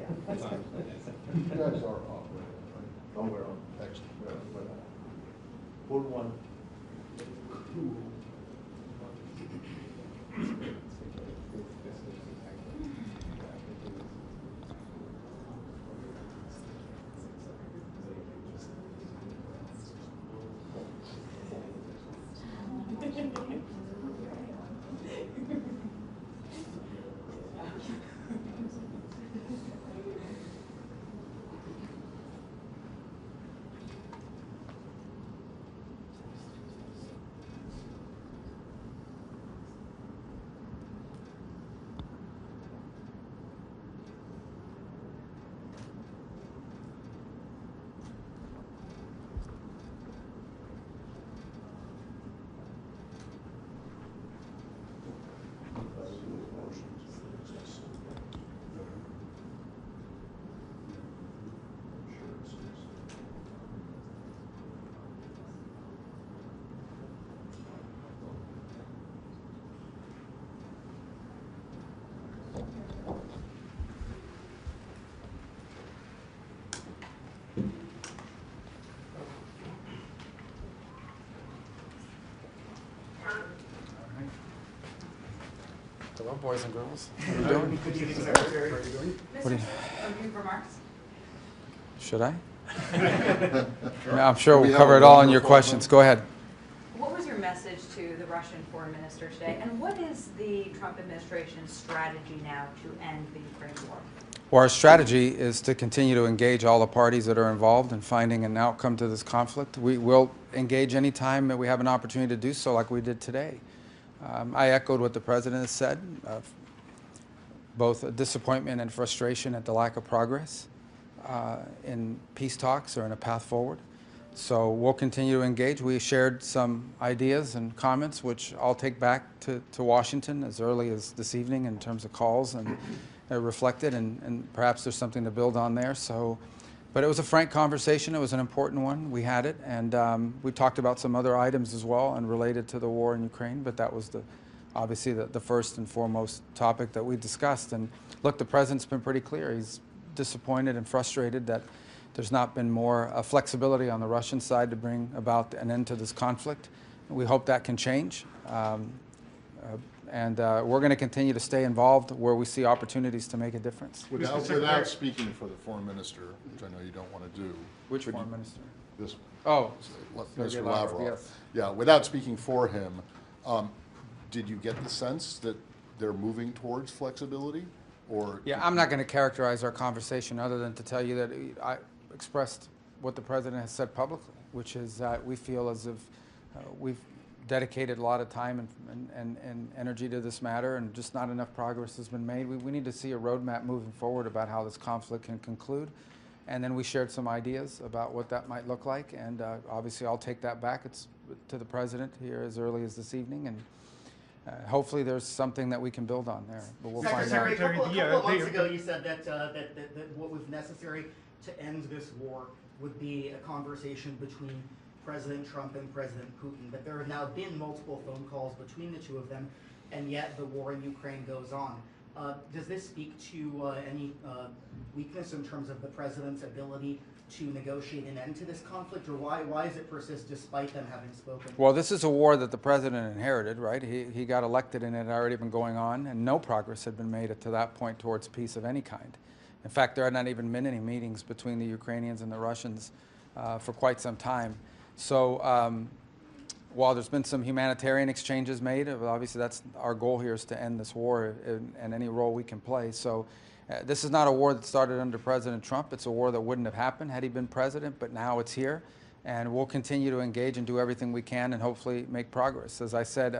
You guys are operating, right? Oh, we're on. Excellent. We're on. Pull one. Hello, boys and girls. How are you doing? Good evening, Secretary. How are you doing? Brief remarks. Should I? No, I'm sure we'll cover it all in your questions. Go ahead. What was your message to the Russian foreign minister today, and what is the Trump administration's strategy now to end the Ukraine war? Well, our strategy is to continue to engage all the parties that are involved in finding an outcome to this conflict. We will engage any time that we have an opportunity to do so, like we did today. I echoed what the president has said, both disappointment and frustration at the lack of progress in peace talks or in a path forward. So we'll continue to engage. We shared some ideas and comments, which I'll take back to Washington as early as this evening in terms of calls and reflected, and perhaps there's something to build on there. So, but it was a frank conversation. It was an important one. We had it, and we talked about some other items as well and related to the war in Ukraine, but that was obviously the first and foremost topic that we discussed. And look, the president's been pretty clear. He's disappointed and frustrated that there's not been more flexibility on the Russian side to bring about an end to this conflict. We hope that can change. And we're going to continue to stay involved where we see opportunities to make a difference. Without speaking for the foreign minister, which I know you don't want to do. Which foreign minister? This one. Oh, Mr. Lavrov. Yes. Yeah, without speaking for him, did you get the sense that they're moving towards flexibility? Or yeah, I'm not going to characterize our conversation other than to tell you that I expressed what the president has said publicly, which is that we feel as if we've dedicated a lot of time and energy to this matter, and just not enough progress has been made. We need to see a roadmap moving forward about how this conflict can conclude. And then we shared some ideas about what that might look like, and obviously I'll take that back to the president here as early as this evening, and hopefully there's something that we can build on there. But we'll find out. A couple of months ago you said that what was necessary to end this war would be a conversation between President Trump and President Putin, but there have now been multiple phone calls between the two of them, and yet the war in Ukraine goes on. Does this speak to any weakness in terms of the president's ability to negotiate an end to this conflict, or why does it persist despite them having spoken? Well, this is a war that the president inherited, right? He got elected and it had already been going on, and no progress had been made to that point towards peace of any kind. In fact, there had not even been any meetings between the Ukrainians and the Russians for quite some time. So while there's been some humanitarian exchanges made, obviously that's our goal here, is to end this war and any role we can play. So this is not a war that started under President Trump. It's a war that wouldn't have happened had he been president, but now it's here. And we'll continue to engage and do everything we can and hopefully make progress. As I said,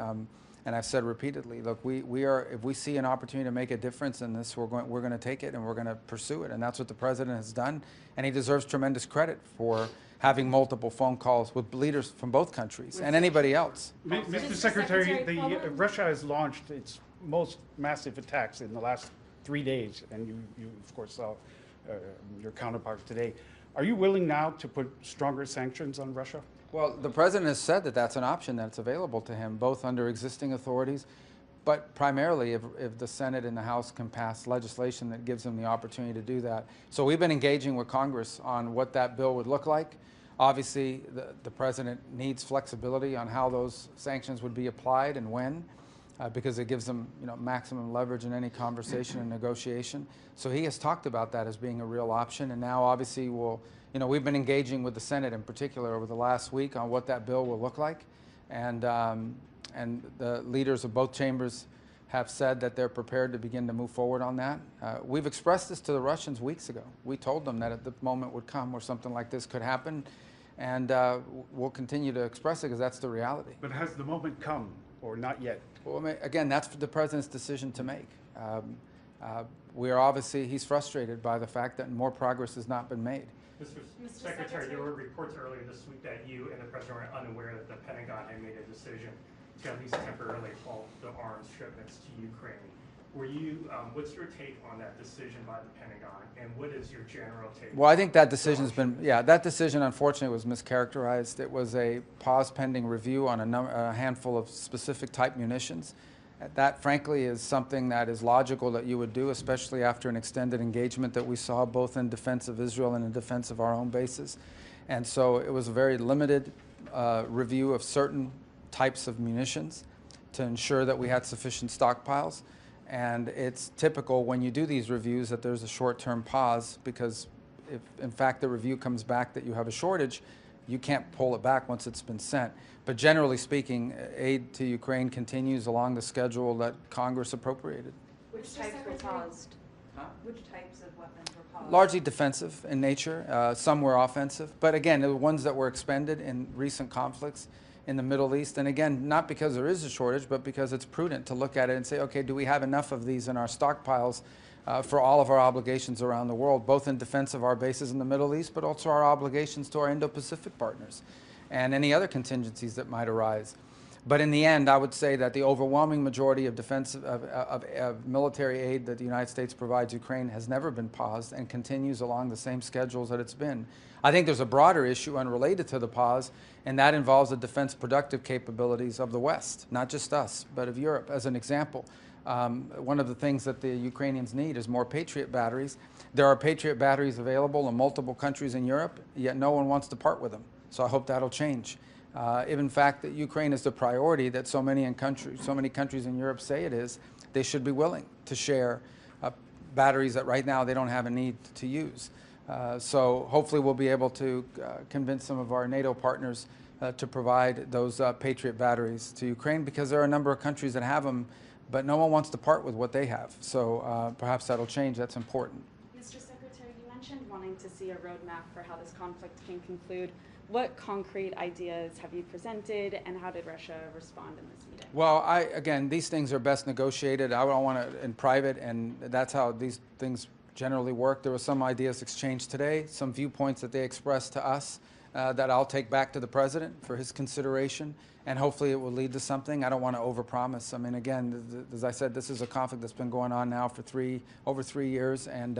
and I've said repeatedly, look, if we see an opportunity to make a difference in this, we're going to take it and we're going to pursue it. And that's what the president has done. And he deserves tremendous credit for having multiple phone calls with leaders from both countries and anybody else. Mr. Secretary, Russia has launched its most massive attacks in the last 3 days, and you of course saw your counterparts today. Are you willing now to put stronger sanctions on Russia? Well, the president has said that that's an option that's available to him, both under existing authorities, but primarily if the Senate and the House can pass legislation that gives them the opportunity to do that. So we've been engaging with Congress on what that bill would look like. Obviously, the president needs flexibility on how those sanctions would be applied and when, because it gives them, maximum leverage in any conversation and negotiation. So he has talked about that as being a real option, and now obviously we've been engaging with the Senate in particular over the last week on what that bill will look like, and the leaders of both chambers have said that they're prepared to begin to move forward on that. We've expressed this to the Russians weeks ago. We told them that the moment would come where something like this could happen, and we'll continue to express it because that's the reality. But has the moment come or not yet? Well, I mean, again, that's the president's decision to make. He's frustrated by the fact that more progress has not been made. Mr. Secretary, there were reports earlier this week that you and the president were unaware that the Pentagon had made a decision to at least temporarily halt the arms shipments to Ukraine. What's your take on that decision by the Pentagon, and what is your general take? Well, I think that decision's been, that decision unfortunately was mischaracterized. It was a pause pending review on a handful of specific type munitions. That, frankly, is something that is logical that you would do, especially after an extended engagement that we saw both in defense of Israel and in defense of our own bases. And so it was a very limited review of certain types of munitions to ensure that we had sufficient stockpiles. And it's typical when you do these reviews that there's a short-term pause, because if, in fact, the review comes back that you have a shortage, you can't pull it back once it's been sent. But generally speaking, aid to Ukraine continues along the schedule that Congress appropriated. Which types were paused? Huh? Which types of weapons were paused? Largely defensive in nature. Some were offensive. But again, the ones that were expended in recent conflicts in the Middle East. And again, not because there is a shortage, but because it's prudent to look at it and say, okay, do we have enough of these in our stockpiles for all of our obligations around the world, both in defense of our bases in the Middle East, but also our obligations to our Indo-Pacific partners and any other contingencies that might arise. But in the end, I would say that the overwhelming majority of of military aid that the United States provides Ukraine has never been paused and continues along the same schedules that it's been. I think there's a broader issue unrelated to the pause, and that involves the defense productive capabilities of the West, not just us, but of Europe. As an example, one of the things that the Ukrainians need is more Patriot batteries. There are Patriot batteries available in multiple countries in Europe, yet no one wants to part with them. So I hope that'll change. If in fact that Ukraine is the priority that so many countries in Europe say it is, they should be willing to share batteries that right now they don't have a need to use. So hopefully we'll be able to convince some of our NATO partners to provide those Patriot batteries to Ukraine, because there are a number of countries that have them, but no one wants to part with what they have. So perhaps that'll change. That's important. Mr. Secretary, you mentioned wanting to see a roadmap for how this conflict can conclude. What concrete ideas have you presented, and how did Russia respond in this meeting? Well, again, these things are best negotiated. I don't want to in private, and that's how these things generally work. There were some ideas exchanged today, some viewpoints that they expressed to us that I'll take back to the president for his consideration, and hopefully it will lead to something. I don't want to overpromise. I mean, again, as I said, this is a conflict that's been going on now for over 3 years, and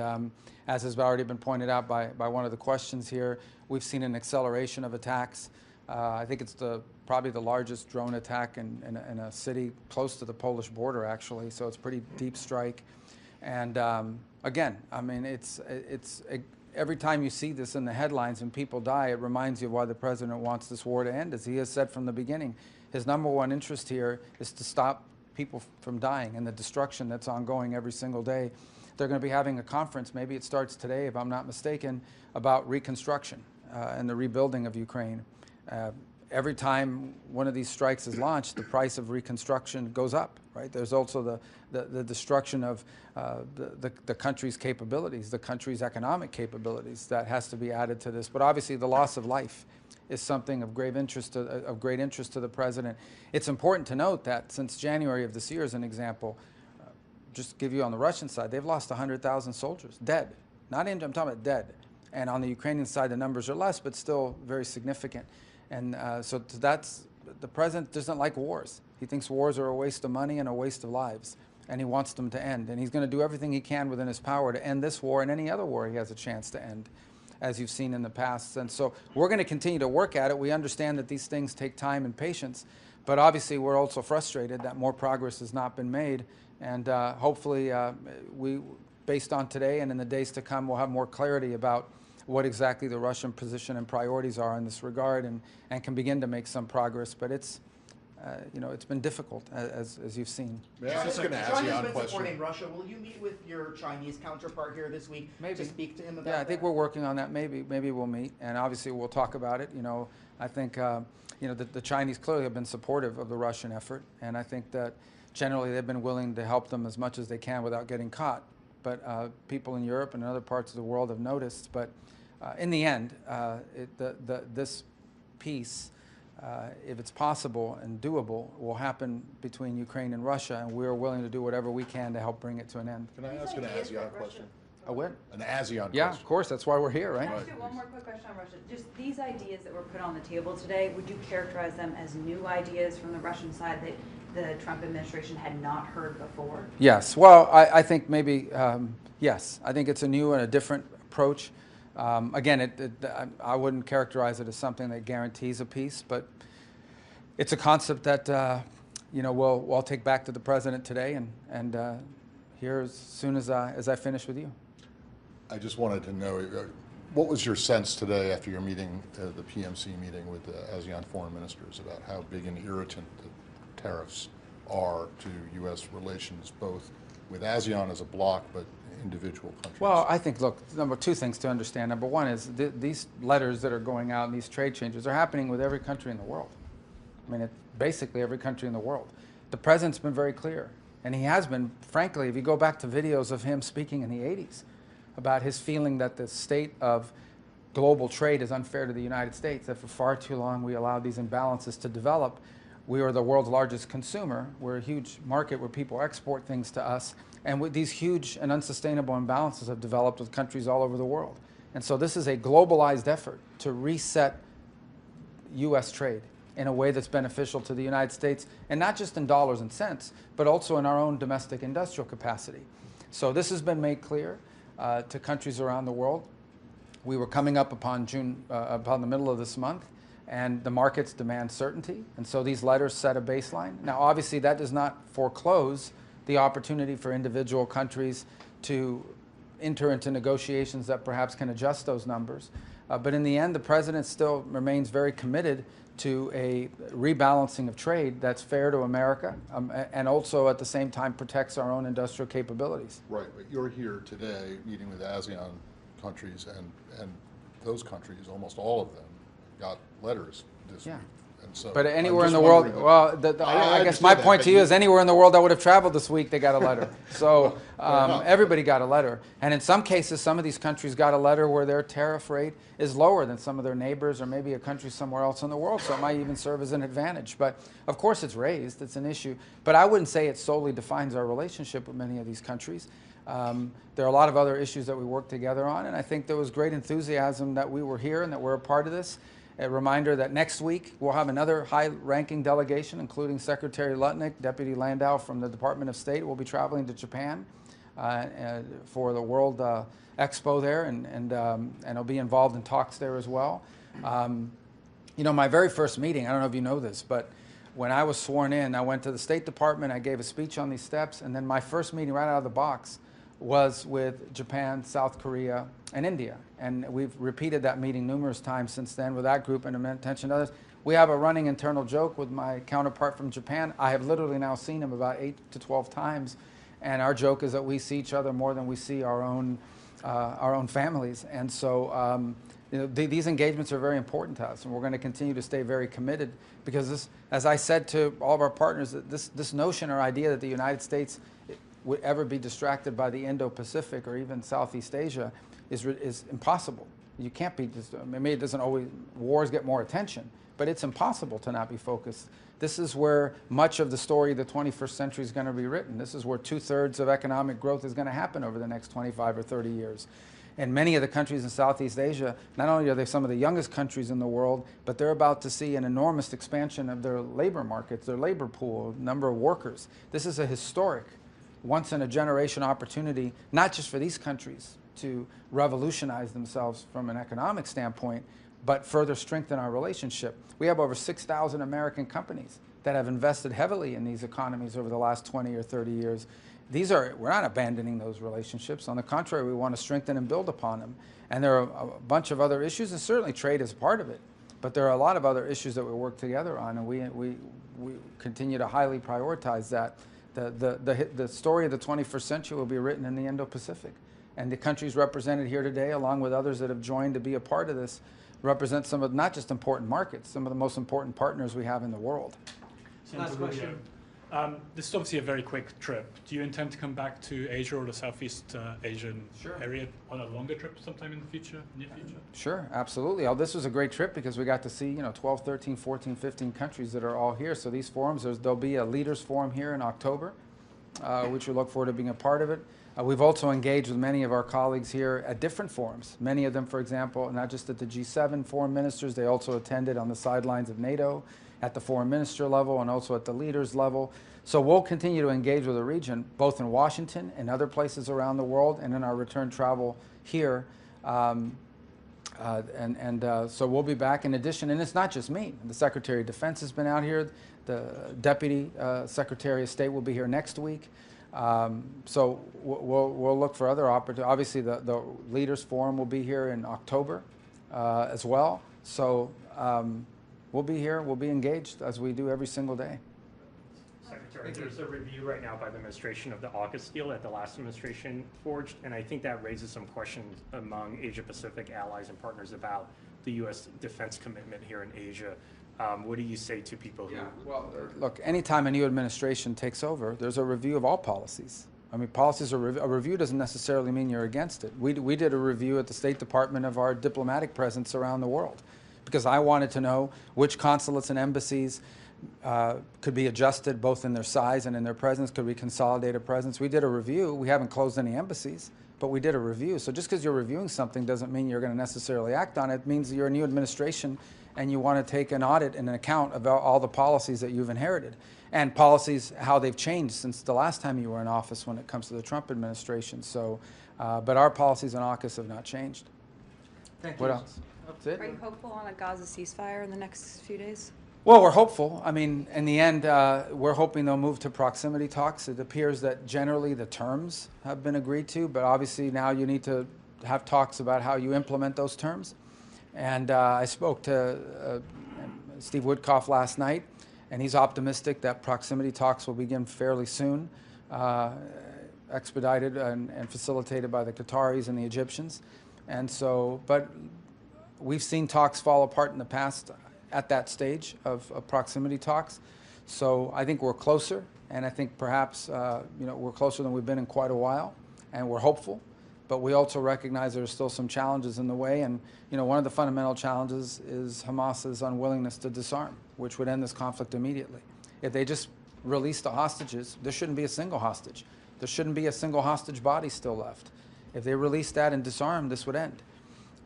as has already been pointed out by one of the questions here, we've seen an acceleration of attacks. I think it's probably the largest drone attack in a city close to the Polish border, actually, so it's a pretty deep strike. And again, I mean, every time you see this in the headlines and people die, it reminds you of why the president wants this war to end. As he has said from the beginning, his #1 interest here is to stop people from dying and the destruction that's ongoing every single day. They're going to be having a conference, maybe it starts today if I'm not mistaken, about reconstruction and the rebuilding of Ukraine. Every time one of these strikes is launched, the price of reconstruction goes up, right? There's also the destruction of the country's capabilities, the country's economic capabilities that has to be added to this. But obviously the loss of life is something of great interest to the president. It's important to note that since January of this year, as an example, just to give you on the Russian side, they've lost 100,000 soldiers, dead. Not injured, I'm talking about dead. And on the Ukrainian side, the numbers are less, but still very significant. And so the president doesn't like wars. He thinks wars are a waste of money and a waste of lives, and he wants them to end. And he's going to do everything he can within his power to end this war and any other war he has a chance to end, as you've seen in the past. And so we're going to continue to work at it. We understand that these things take time and patience, But obviously, we're also frustrated that more progress has not been made. And hopefully, based on today and in the days to come, we'll have more clarity about what exactly the Russian position and priorities are in this regard, and can begin to make some progress. But it's, it's been difficult, as you've seen. Yeah, I was going to ask you China's a been supporting question. Russia. Will you meet with your Chinese counterpart here this week to speak to him about that? Yeah, I think we're working on that. Maybe we'll meet, and obviously we'll talk about it. I think the Chinese clearly have been supportive of the Russian effort, and I think that generally they've been willing to help them as much as they can without getting caught. But people in Europe and other parts of the world have noticed. But in the end, this peace, if it's possible and doable, will happen between Ukraine and Russia, and we are willing to do whatever we can to help bring it to an end. Can I ask an ASEAN question? A what? An ASEAN Yeah, question. of course. That's why we're here, right? Can I ask you one more quick question on Russia? Just these ideas that were put on the table today, would you characterize them as new ideas from the Russian side that the Trump administration had not heard before? Yes. Well, I think maybe, yes. I think it's a new and a different approach. Again, I wouldn't characterize it as something that guarantees a peace, but it's a concept that, we'll take back to the president today and here as soon as I finish with you. I just wanted to know, what was your sense today after your meeting, the PMC meeting with the ASEAN foreign ministers, about how big an irritant the tariffs are to U.S. relations, both with ASEAN as a bloc, but individual countries? Well, I think, look, two things to understand. Number one is these letters that are going out and these trade changes are happening with every country in the world. I mean, basically every country in the world. The president's been very clear, and he has been, frankly, if you go back to videos of him speaking in the 80s about his feeling that the state of global trade is unfair to the United States, that for far too long we allowed these imbalances to develop. We are the world's largest consumer. We're a huge market where people export things to us, and with these huge and unsustainable imbalances have developed with countries all over the world. And so this is a globalized effort to reset U.S. trade in a way that's beneficial to the United States, and not just in dollars and cents, but also in our own domestic industrial capacity. So this has been made clear to countries around the world. We were coming up upon upon the middle of this month, and the markets demand certainty, and so these letters set a baseline. Now, obviously, that does not foreclose the opportunity for individual countries to enter into negotiations that perhaps can adjust those numbers. But in the end, the president still remains very committed to a rebalancing of trade that's fair to America, and also at the same time protects our own industrial capabilities. Right, but you're here today meeting with ASEAN countries, and those countries, almost all of them, got letters this week. And so But anywhere I'm in just the world, wondering well, I guess my understand that, point but to you is anywhere in the world that would have traveled this week, they got a letter. So everybody got a letter. And in some cases, some of these countries got a letter where their tariff rate is lower than some of their neighbors or maybe a country somewhere else in the world. So it might even serve as an advantage. But of course it's raised, it's an issue. But I wouldn't say it solely defines our relationship with many of these countries. There are a lot of other issues that we work together on, and I think there was great enthusiasm that we were here and that we're a part of this. A reminder that next week we'll have another high-ranking delegation, including Secretary Lutnick, Deputy Landau from the Department of State, will be traveling to Japan for the World Expo there, and will be involved in talks there as well. My very first meeting, I don't know if you know this, but when I was sworn in, I went to the State Department, I gave a speech on these steps, and then my first meeting right out of the box was with Japan, South Korea, and India. And we've repeated that meeting numerous times since then with that group and attention to others. We have a running internal joke with my counterpart from Japan. I have literally now seen him about 8 to 12 times. And our joke is that we see each other more than we see our own families. And so these engagements are very important to us, and we're going to continue to stay very committed, because this, as I said to all of our partners, that this notion or idea that the United States would ever be distracted by the Indo-Pacific or even Southeast Asia is impossible. You can't be, maybe it doesn't always, wars get more attention, but it's impossible to not be focused. This is where much of the story of the 21st century is going to be written. This is where 2/3 of economic growth is going to happen over the next 25 or 30 years. And many of the countries in Southeast Asia, not only are they some of the youngest countries in the world, but they're about to see an enormous expansion of their labor markets, their labor pool, number of workers. This is a historic, once-in-a-generation opportunity, not just for these countries to revolutionize themselves from an economic standpoint, but further strengthen our relationship. We have over 6,000 American companies that have invested heavily in these economies over the last 20 or 30 years. We're not abandoning those relationships. On the contrary, we want to strengthen and build upon them. And there are a bunch of other issues, and certainly trade is part of it. But there are a lot of other issues that we work together on, and we continue to highly prioritize that. The story of the 21st century will be written in the Indo-Pacific. And the countries represented here today, along with others that have joined to be a part of this, represent some of not just important markets, some of the most important partners we have in the world. Last question. This is obviously a very quick trip. Do you intend to come back to Asia or the Southeast Asian area on a longer trip sometime in the future, near future? Sure, absolutely. This was a great trip because we got to see 12, 13, 14, 15 countries that are all here. So these forums, there'll be a leaders forum here in October, which we look forward to being a part of it. We've also engaged with many of our colleagues here at different forums. Many of them, for example, not just at the G7 foreign ministers, they also attended on the sidelines of NATO, at the foreign minister level, and also at the leaders level. So we'll continue to engage with the region, both in Washington and other places around the world, and in our return travel here. So we'll be back in addition, and it's not just me. The Secretary of Defense has been out here. The Deputy Secretary of State will be here next week. So we'll look for other opportunities. Obviously, the Leaders Forum will be here in October as well. So we'll be here, we'll be engaged as we do every single day. Secretary, there's a review right now by the administration of the AUKUS deal that the last administration forged, and I think that raises some questions among Asia-Pacific allies and partners about the U.S. defense commitment here in Asia. What do you say to people who... Well, look, anytime a new administration takes over, there's a review of all policies. I mean, policies are a review doesn't necessarily mean you're against it. We did a review at the State Department of our diplomatic presence around the world because I wanted to know which consulates and embassies could be adjusted both in their size and in their presence, could we consolidate a presence. We did a review. We haven't closed any embassies, but we did a review. So just because you're reviewing something doesn't mean you're going to necessarily act on it. It means you're a new administration and you want to take an audit and an account of all the policies that you've inherited and policies, how they've changed since the last time you were in office when it comes to the Trump administration. So, but our policies on AUKUS have not changed. Thank you. What else? That's it? Are you hopeful on a Gaza ceasefire in the next few days? Well, we're hopeful. I mean, in the end, we're hoping they'll move to proximity talks. It appears that generally the terms have been agreed to, but obviously now you need to have talks about how you implement those terms. And I spoke to Steve Woodcock last night, and he's optimistic that proximity talks will begin fairly soon, expedited and facilitated by the Qataris and the Egyptians. And so, but we've seen talks fall apart in the past at that stage of proximity talks. So I think we're closer, and I think perhaps we're closer than we've been in quite a while, and we're hopeful. But we also recognize there are still some challenges in the way, and one of the fundamental challenges is Hamas's unwillingness to disarm, which would end this conflict immediately. If they just release the hostages, there shouldn't be a single hostage. There shouldn't be a single hostage body still left. If they release that and disarm, this would end.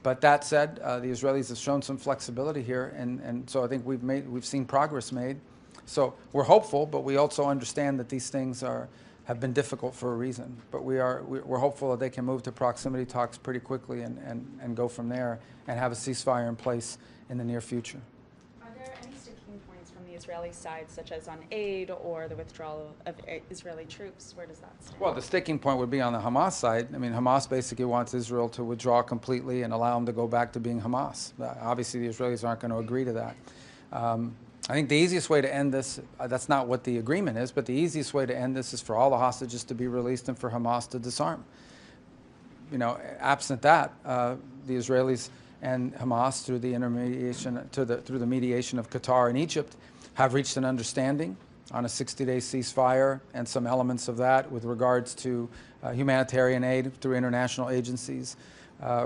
But that said, the Israelis have shown some flexibility here, and so I think we've seen progress made. So we're hopeful, but we also understand that these things have been difficult for a reason. But we're hopeful that they can move to proximity talks pretty quickly and go from there and have a ceasefire in place in the near future. Are there any sticking points from the Israeli side, such as on aid or the withdrawal of Israeli troops? Where does that stand? Well, the sticking point would be on the Hamas side. I mean, Hamas basically wants Israel to withdraw completely and allow them to go back to being Hamas. Obviously, the Israelis aren't going to agree to that. I think the easiest way to end this, that's not what the agreement is, but the easiest way to end this is for all the hostages to be released and for Hamas to disarm. Absent that, the Israelis and Hamas, through the through the mediation of Qatar and Egypt, have reached an understanding on a 60-day ceasefire and some elements of that with regards to humanitarian aid through international agencies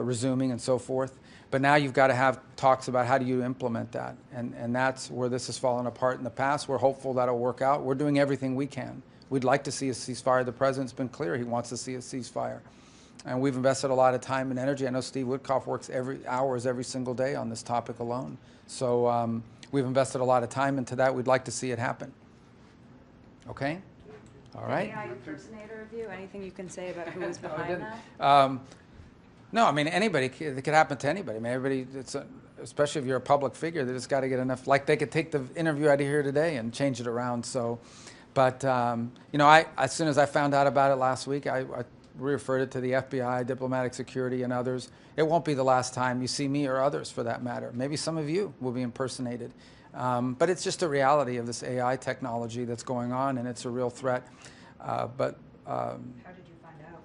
resuming and so forth. But now you've got to have talks about how do you implement that. And that's where this has fallen apart in the past. We're hopeful that'll work out. We're doing everything we can. We'd like to see a ceasefire. The president's been clear he wants to see a ceasefire. And we've invested a lot of time and energy. I know Steve Woodcock works hours every single day on this topic alone. So we've invested a lot of time into that. We'd like to see it happen. Okay? All right. AI impersonator review, anything you can say about who is behind that? No, I mean, it could happen to anybody. I mean, especially if you're a public figure, they just got to get enough. Like they could take the interview out of here today and change it around. So, but you know, as soon as I found out about it last week, I referred it to the FBI, diplomatic security, and others. It won't be the last time you see me or others, for that matter. Maybe some of you will be impersonated. But it's just a reality of this AI technology that's going on, and it's a real threat. How did you find out?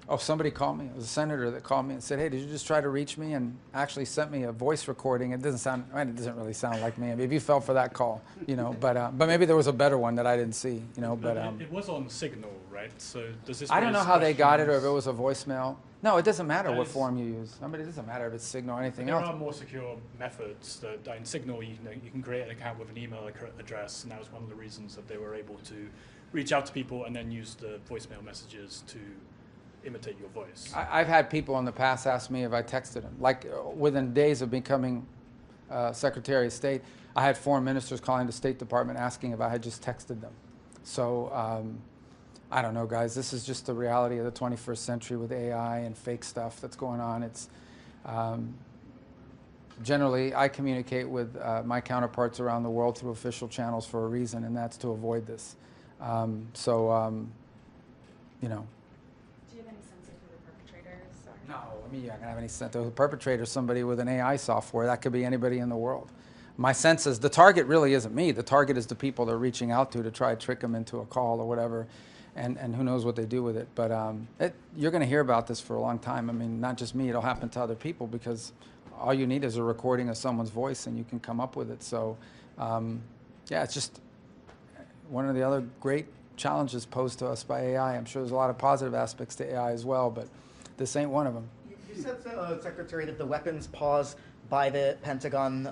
Oh, somebody called me. It was a senator that called me and said, "Hey, did you just try to reach me?" And actually sent me a voice recording. It doesn't sound, it doesn't really sound like me. Maybe you fell for that call, you know. But maybe there was a better one that I didn't see, you know. But it was on Signal, right? So does this? I don't know raise how they got it, or if questions? it was a voicemail. No, it doesn't matter what Guys- form you use. I mean, it doesn't matter if it's Signal or anything There else. are more secure methods. That in Signal, you can create an account with an email address, and that was one of the reasons that they were able to reach out to people and then use the voicemail messages to imitate your voice. I've had people in the past ask me if I texted them. Like within days of becoming Secretary of State, I had foreign ministers calling the State Department asking if I had just texted them. So I don't know, guys. This is just the reality of the 21st century with AI and fake stuff that's going on. It's generally I communicate with my counterparts around the world through official channels for a reason, and that's to avoid this. You know. Do you have any sense of who the perpetrators are? No, I mean, you're not going to have any sense. The perpetrator is somebody with an AI software. That could be anybody in the world. My sense is the target really isn't me. The target is the people they're reaching out to try to trick them into a call or whatever, and who knows what they do with it. But you're going to hear about this for a long time. I mean, not just me. It'll happen to other people because all you need is a recording of someone's voice and you can come up with it. So, yeah, it's just one of the other great challenges posed to us by AI. I'm sure there's a lot of positive aspects to AI as well, but this ain't one of them. You said, Secretary, that the weapons pause by the Pentagon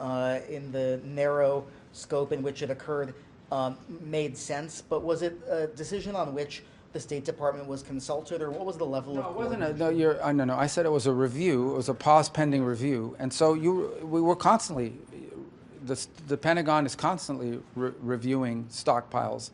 in the narrow scope in which it occurred made sense, but was it a decision on which the State Department was consulted, or what was the level of No, it wasn't a, coordination? no, I said it was a review. It was a pause pending review. And so we were constantly, the Pentagon is constantly reviewing stockpiles,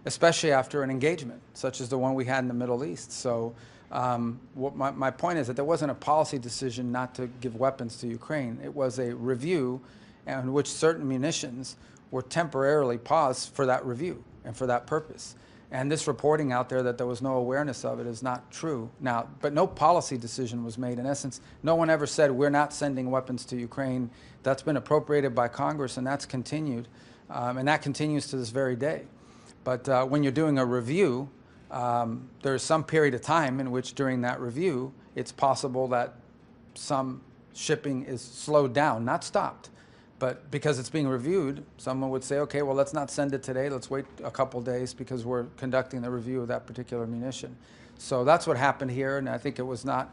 especially after an engagement, such as the one we had in the Middle East. So my point is that there wasn't a policy decision not to give weapons to Ukraine. It was a review in which certain munitions were temporarily paused for that review and for that purpose. And this reporting out there that there was no awareness of it is not true. Now, but no policy decision was made. In essence, no one ever said we're not sending weapons to Ukraine. That's been appropriated by Congress, and that's continued. And that continues to this very day. But when you're doing a review, there's some period of time in which during that review, it's possible that some shipping is slowed down, not stopped. But because it's being reviewed, someone would say, okay, well, let's not send it today. Let's wait a couple days because we're conducting the review of that particular munition. So that's what happened here, and I think it was not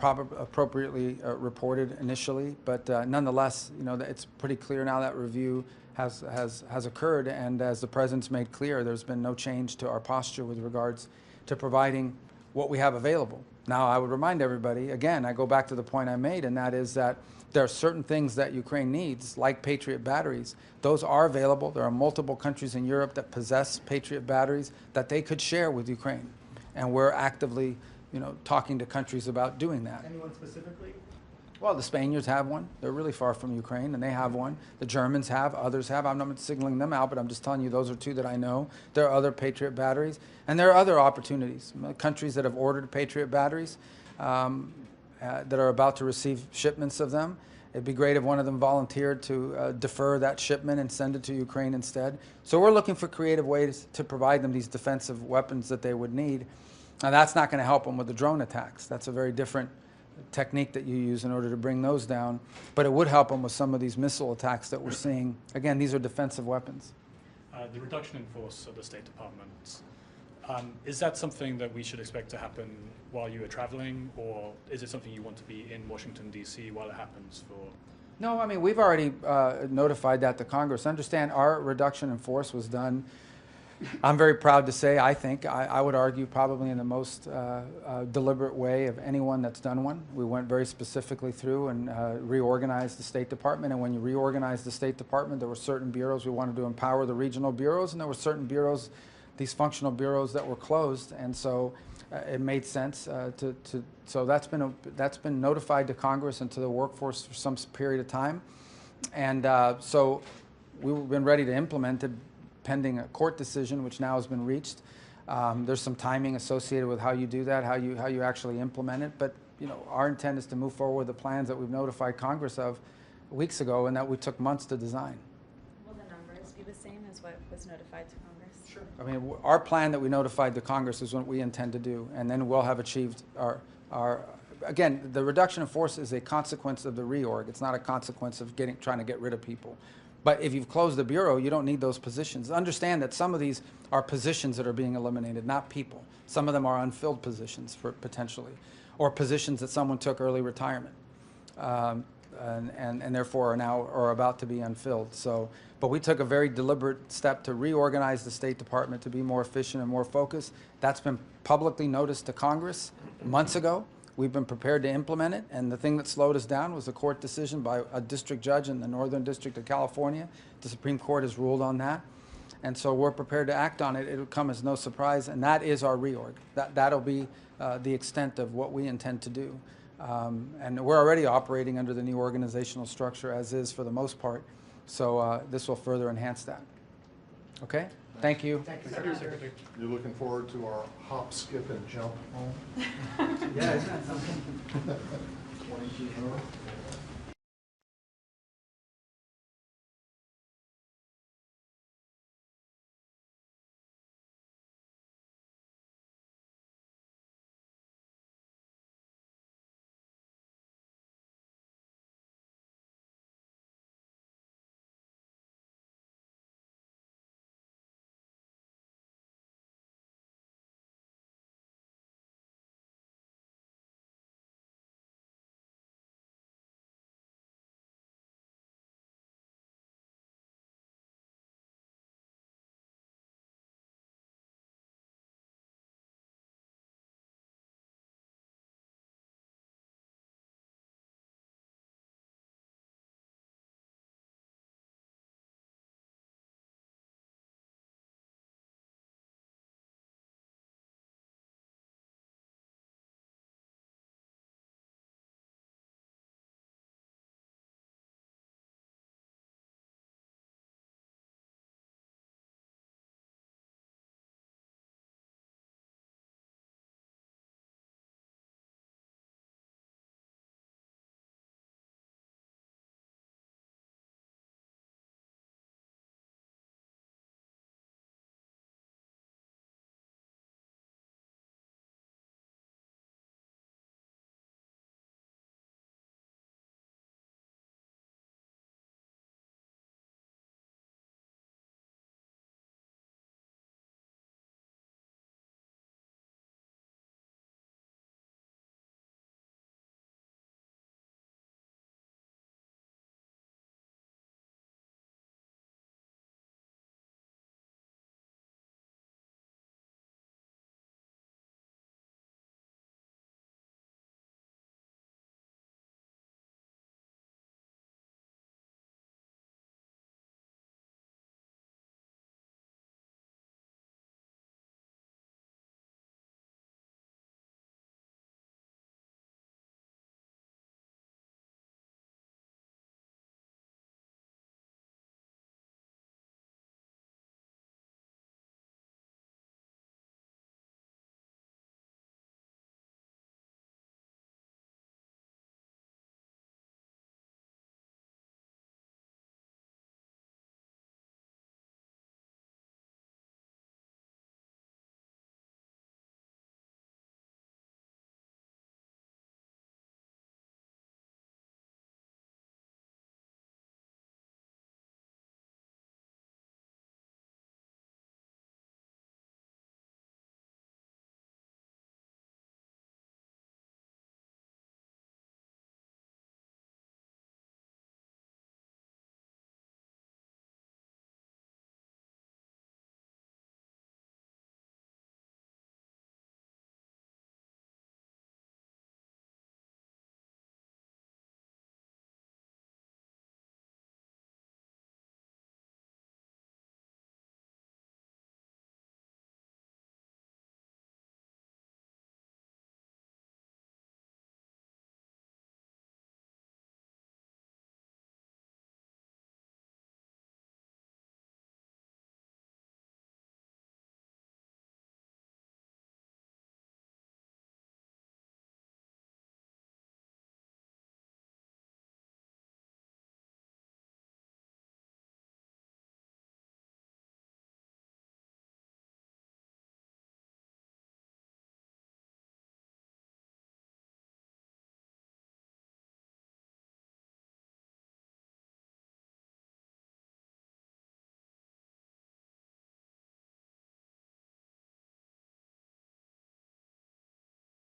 appropriately reported initially. But nonetheless, you know, it's pretty clear now that review has occurred, and as the President's made clear, there's been no change to our posture with regards to providing what we have available. Now, I would remind everybody, again, I go back to the point I made, and that is that there are certain things that Ukraine needs, like Patriot batteries. Those are available. There are multiple countries in Europe that possess Patriot batteries that they could share with Ukraine. And we're actively, you know, talking to countries about doing that. Anyone specifically? Well, the Spaniards have one. They're really far from Ukraine, and they have one. The Germans have, others have. I'm not signaling them out, but I'm just telling you those are two that I know. There are other Patriot batteries, and there are other opportunities. Countries that have ordered Patriot batteries that are about to receive shipments of them. It'd be great if one of them volunteered to defer that shipment and send it to Ukraine instead. So we're looking for creative ways to provide them these defensive weapons that they would need. Now, that's not going to help them with the drone attacks. That's a very different technique that you use in order to bring those down. But it would help them with some of these missile attacks that we're seeing. Again, these are defensive weapons. The reduction in force of the State Department, is that something that we should expect to happen while you are traveling, or is it something you want to be in Washington, D.C. while it happens for? No, I mean, we've already notified that to Congress. Understand, our reduction in force was done, I'm very proud to say, I think, I would argue probably in the most deliberate way of anyone that's done one. We went very specifically through and reorganized the State Department, and when you reorganize the State Department, there were certain bureaus we wanted to empower the regional bureaus, and there were certain bureaus, these functional bureaus, that were closed. And so it made sense so that's been notified to Congress and to the workforce for some period of time, and so we've been ready to implement it pending a court decision, which now has been reached. There's some timing associated with how you do that, how you actually implement it, but our intent is to move forward with the plans that we've notified Congress of weeks ago and that we took months to design. Will the numbers be the same as what was notified to Congress? Sure. I mean, our plan that we notified to Congress is what we intend to do, and then we'll have achieved again, the reduction of force is a consequence of the reorg. It's not a consequence of trying to get rid of people. But if you've closed the Bureau, you don't need those positions. Understand that some of these are positions that are being eliminated, not people. Some of them are unfilled positions potentially, or positions that someone took early retirement. And therefore are about to be unfilled. But we took a very deliberate step to reorganize the State Department to be more efficient and more focused. That's been publicly noticed to Congress months ago. We've been prepared to implement it, and the thing that slowed us down was a court decision by a district judge in the Northern District of California. The Supreme Court has ruled on that, and so we're prepared to act on it. It'll come as no surprise, and that is our reorg. That'll be the extent of what we intend to do. And we're already operating under the new organizational structure as is for the most part, so this will further enhance that. Okay? Thank you. Thank you, Secretary. Secretary. You're looking forward to our hop, skip, and jump home? Yeah, isn't that something? 20 feet more?